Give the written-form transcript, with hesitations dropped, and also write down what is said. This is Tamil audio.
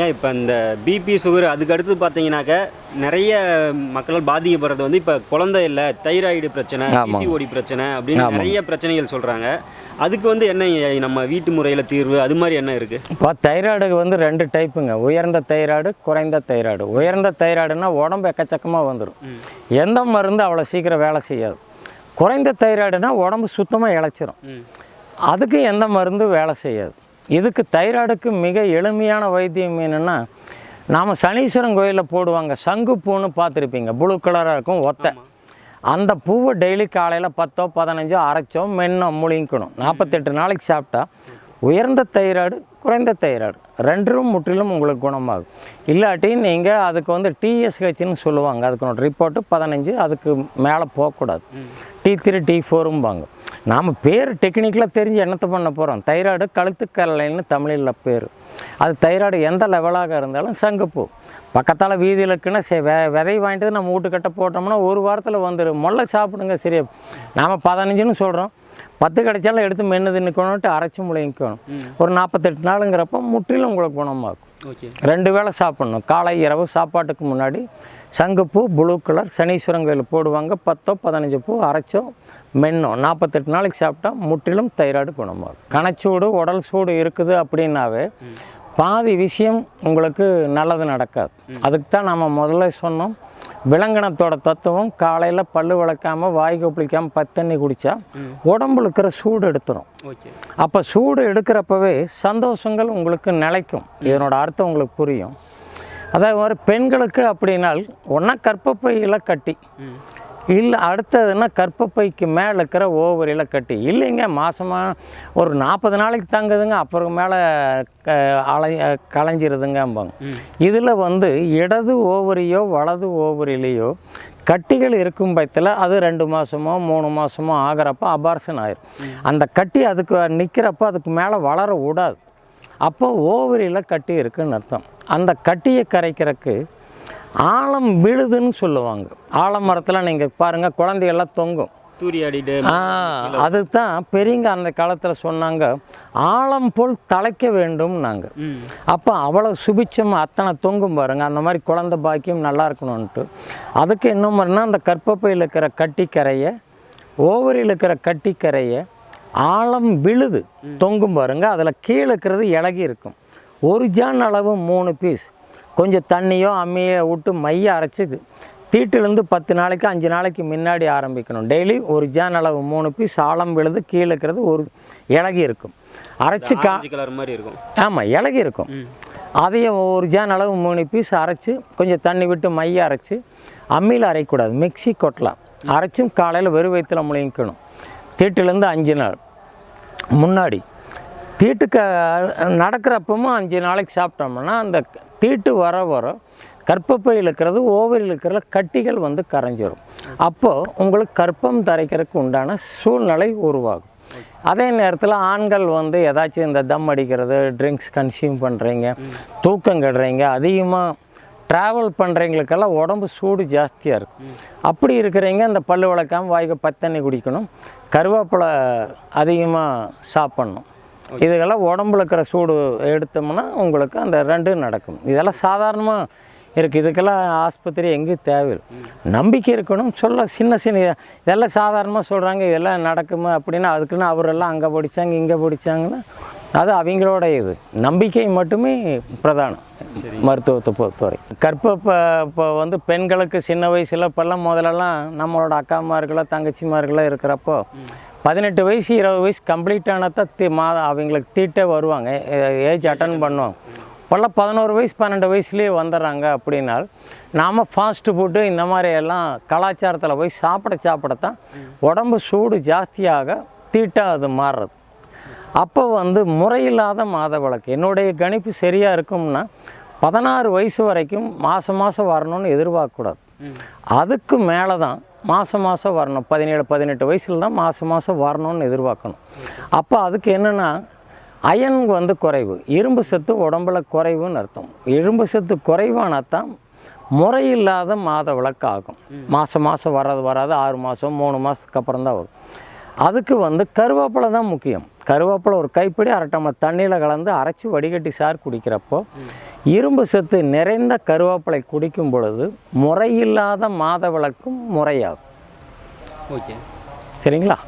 ஏன் இப்போ இந்த பிபி சுகர் அதுக்கு அடுத்து பார்த்தீங்கன்னாக்க நிறைய மக்கள் பாதிக்கப்படுறது வந்து இப்போ குழந்தை இல்லை, தைராய்டு பிரச்சனை, பிசிஓடி பிரச்சனை அப்படின்னு நிறைய பிரச்சனைகள் சொல்கிறாங்க. அதுக்கு வந்து என்ன நம்ம வீட்டு முறையில் தீர்வு அது மாதிரி என்ன இருக்குது? இப்போ தைராய்டுக்கு வந்து 2 டைப்புங்க. உயர்ந்த தைராய்டு, குறைந்த தைராய்டு. உயர்ந்த தைராய்டுனா உடம்பு எக்கச்சக்கமாக வந்துடும், எந்த மருந்து அவ்வளோ சீக்கிரம் வேலை செய்யாது. குறைந்த தைராய்டுனா உடம்பு சுத்தமாக இழைச்சிரும், அதுக்கு எந்த மருந்து வேலை செய்யாது. இதுக்கு தைராய்டுக்கு மிக எளிமையான வைத்தியம் என்னென்னா, நாம் சனீஸ்வரன் கோயிலில் போடுவாங்க சங்குப்பூன்னு பார்த்துருப்பீங்க, ப்ளூ கலராக இருக்கும் ஒத்தை. அந்த பூவை டெய்லி காலையில் 10 15 அரைச்சோ மென்னோ முழுங்கிக்கணும். 48 நாளைக்கு சாப்பிட்டா உயர்ந்த தைராய்டு, குறைந்த தைராய்டு ரெண்டும் முற்றிலும் உங்களுக்கு குணமாகும். இல்லாட்டி நீங்கள் அதுக்கு வந்து TSHன்னு சொல்லுவாங்க, அதுக்கு ரிப்போர்ட்டு 15, அதுக்கு மேலே போகக்கூடாது. T3 T4ம்பாங்க. நாம் பேர் டெக்னிக்கலாக தெரிஞ்சு என்னத்தை பண்ண போகிறோம்? தைராய்டு கழுத்துக்கல்லைன்னு தமிழில் பேர். அது தைராய்டு எந்த லெவலாக இருந்தாலும் சங்குப்பூ பக்கத்தால் வீதியில் இருக்குன்னா விதை வாங்கிட்டு நம்ம வீட்டுக்கிட்ட போட்டோம்னா 1 வாரத்தில் வந்துடும். முல்லை சாப்பிடுங்க சரியா. நாம் 15ன்னு சொல்கிறோம், 10 கிடைச்சாலும் எடுத்து மென்று தின்னுக்கணுன்ட்டு அரைச்சி முழுங்கிக்கணும். ஒரு 48 நாளுங்கிறப்ப முற்றிலும் உங்களுக்கு குணமாகும். 2 வேளை சாப்பிட்ணும், காலை இரவு. சாப்பாட்டுக்கு முன்னாடி சங்குப்பூ ப்ளூ கலர் சனீஸ்வரன் கோயில் போடுவாங்க, 10 15 பூ அரைச்சோ மென்னோ 48 நாளைக்கு சாப்பிட்டா முற்றிலும் தைராய்டு குணமாகும். கணச்சூடு உடல் சூடு இருக்குது அப்படின்னாவே பாதி விஷயம் உங்களுக்கு நல்லது நடக்காது. அதுக்கு தான் நம்ம முதல்ல சொன்னோம், விலங்கினத்தோட தத்துவம் காலையில் பல்லு விளக்காமல் வாய் கொப்பளிக்காமல் 10 தண்ணி குடித்தா உடம்புல இருக்கிற சூடு எடுத்துரும். அப்போ சூடு எடுக்கிறப்பவே சந்தோஷங்கள் உங்களுக்கு நிலைக்கும். இதனோட அர்த்தம் உங்களுக்கு புரியும். அதே மாதிரி பெண்களுக்கு அப்படின்னால் ஒன்றா கர்ப்பப்பையில் கட்டி, இல்லை அடுத்ததுன்னா கர்ப்பப்பைக்கு மேலே இருக்கிற ஓவரியில் கட்டி. இல்லைங்க மாதமாக ஒரு 40 நாளைக்கு தங்குதுங்க, அப்புறம் மேலே களைஞ்சிருதுங்கம்பாங்க. இதில் வந்து இடது ஓவரியோ வலது ஓவரிலேயோ கட்டிகள் இருக்கும் பட்சத்தில் அது 2 மாதமோ 3 மாதமோ ஆகிறப்ப அபார்ஷன் ஆயிரும். அந்த கட்டி அதுக்கு நிற்கிறப்ப அதுக்கு மேலே வளர விடாது. அப்போ ஓவரியில் கட்டி இருக்குதுன்னு அர்த்தம். அந்த கட்டியை கரைக்கிறதுக்கு ஆழம் விழுதுன்னு சொல்லுவாங்க. ஆலமரத்தில் நீங்கள் பாருங்கள், குழந்தைகள்லாம் தொங்கும், தூரியாடிட்டு. அதுதான் பெரியங்க அந்த காலத்தில் சொன்னாங்க, ஆழம் போல் தலைக்க வேண்டும் நாங்கள். அப்போ அவ்வளோ சுபிச்சமாக அத்தனை தொங்கும் பாருங்கள். அந்த மாதிரி குழந்தை பாக்கியம் நல்லா இருக்கணும்ன்ட்டு அதுக்கு என்ன மாதிரினா, அந்த கர்ப்பப்பையில் இருக்கிற கட்டிக்கரையை, ஓவரியில் இருக்கிற கட்டிக்கரையை ஆழம் விழுது தொங்கும் பாருங்கள். அதில் கீழே இருக்கிறது இலகி இருக்கும். 1 ஜான் அளவு 3 பீஸ் கொஞ்சம் தண்ணியோ அம்மியை விட்டு மைய அரைச்சி தீட்டிலேருந்து 10 நாளைக்கு 5 நாளைக்கு முன்னாடி ஆரம்பிக்கணும். டெய்லி 1 ஜான் அளவு 3 பீஸ் ஆழம் விழுது கீழே இருக்கிறது ஒரு இலகி இருக்கும், அரைச்சி கலர் மாதிரி இருக்கும். ஆமாம், இலகி இருக்கும். அதையும் 1 ஜான் அளவு 3 பீஸ் அரைச்சி கொஞ்சம் தண்ணி விட்டு மைய அரைச்சி, அம்மியில் அரைக்கூடாது, மிக்சி கொட்டலாம். அரைச்சும் காலையில் வெறும் வயிற்றில் முழுங்கிக்கணும். தீட்டிலேருந்து 5 நாள் முன்னாடி. தீட்டுக்கு நடக்கிறப்பமும் 5 நாளைக்கு சாப்பிட்டோம்னா அந்த தீட்டு வர வர கர்ப்பப்பையில் இருக்கிறது ஓவரியில் இருக்கிற கட்டிகள் வந்து கரைஞ்சிரும். அப்போது உங்களுக்கு கர்ப்பம் தரைக்கிறதுக்கு உண்டான சூழ்நிலை உருவாகும். அதே நேரத்தில் ஆண்கள் வந்து ஏதாச்சும் இந்த தம் அடிக்கிறது, ட்ரிங்க்ஸ் கன்சியூம் பண்ணுறீங்க, தூக்கம் கெடுறீங்க, அதிகமாக ட்ராவல் பண்ணுறவங்களுக்கெல்லாம் உடம்பு சூடு ஜாஸ்தியாக இருக்கும். அப்படி இருக்கிறவங்க இந்த பல்லு விளக்காமல் வாய்க்கு 10 தண்ணி குடிக்கணும், கருவேப்பிலை அதிகமாக சாப்பிட்ணும். இதுக்கெல்லாம் உடம்புல இருக்கிற சூடு எடுத்தோம்னா உங்களுக்கு அந்த 2 நடக்கும். இதெல்லாம் சாதாரணமாக இருக்குது. இதுக்கெல்லாம் ஆஸ்பத்திரி எங்கேயும் தேவையில்லை, நம்பிக்கை இருக்கணும். சின்ன இதெல்லாம் சாதாரணமாக சொல்கிறாங்க, இதெல்லாம் நடக்குமா அப்படின்னா அதுக்குன்னு அவரெல்லாம் அங்கே படித்தாங்க இங்கே படித்தாங்கன்னா அது அவங்களோட இது. நம்பிக்கை மட்டுமே பிரதானம் மருத்துவத்தை பொறுத்தவரை. இப்போ வந்து பெண்களுக்கு சின்ன வயசில் இப்போல்லாம் முதலெல்லாம் நம்மளோட அக்காமார்களோ தங்கச்சிமார்களோ இருக்கிறப்போ 18 வயசு 20 வயசு கம்ப்ளீட் ஆனதான் அவங்களுக்கு தீட்டே வருவாங்க, ஏஜ் அட்டன் பண்ணுவாங்க. இப்போல்லாம் 11 வயசு 12 வயசுலேயே வந்துடுறாங்க. அப்படின்னால் நாம் ஃபாஸ்ட்டு ஃபுட்டு இந்த மாதிரி எல்லாம் கலாச்சாரத்தில் போய் சாப்பிடத்தான் உடம்பு சூடு ஜாஸ்தியாக தீட்டாக அது மாறுறது. அப்போ வந்து முறையில்லாத மாதவிலக்கு என்னுடைய கணிப்பு சரியாக இருக்கும்னா 16 வயசு வரைக்கும் மாதம் வரணும்னு எதிர்பார்க்கக்கூடாது. அதுக்கு மேலே தான் மாதம் வரணும். 17-18 வயசில் தான் மாதம் வரணும்னு எதிர்பார்க்கணும். அப்போ அதுக்கு என்னென்னா அயன் வந்து குறைவு, இரும்பு சத்து உடம்புல குறைவுன்னு அர்த்தம். இரும்பு சத்து குறைவானால் தான் முறையில்லாத மாதவிலக்கு ஆகும். மாதம் வராது 6 மாதம் 3 மாதத்துக்கு அப்புறம் தான் வரும். அதுக்கு வந்து கருவேப்பிலை தான் முக்கியம். கருவேப்பிலை ஒரு கைப்பிடி 1/2 டம்ளர் தண்ணியில் கலந்து அரைச்சி வடிகட்டி சாறு குடிக்கிறப்போ இரும்பு சத்து நிறைந்த கருவேப்பிலை குடிக்கும் பொழுது முறையில்லாத மாதவிலக்கும் முறையாகும். ஓகே, சரிங்களா?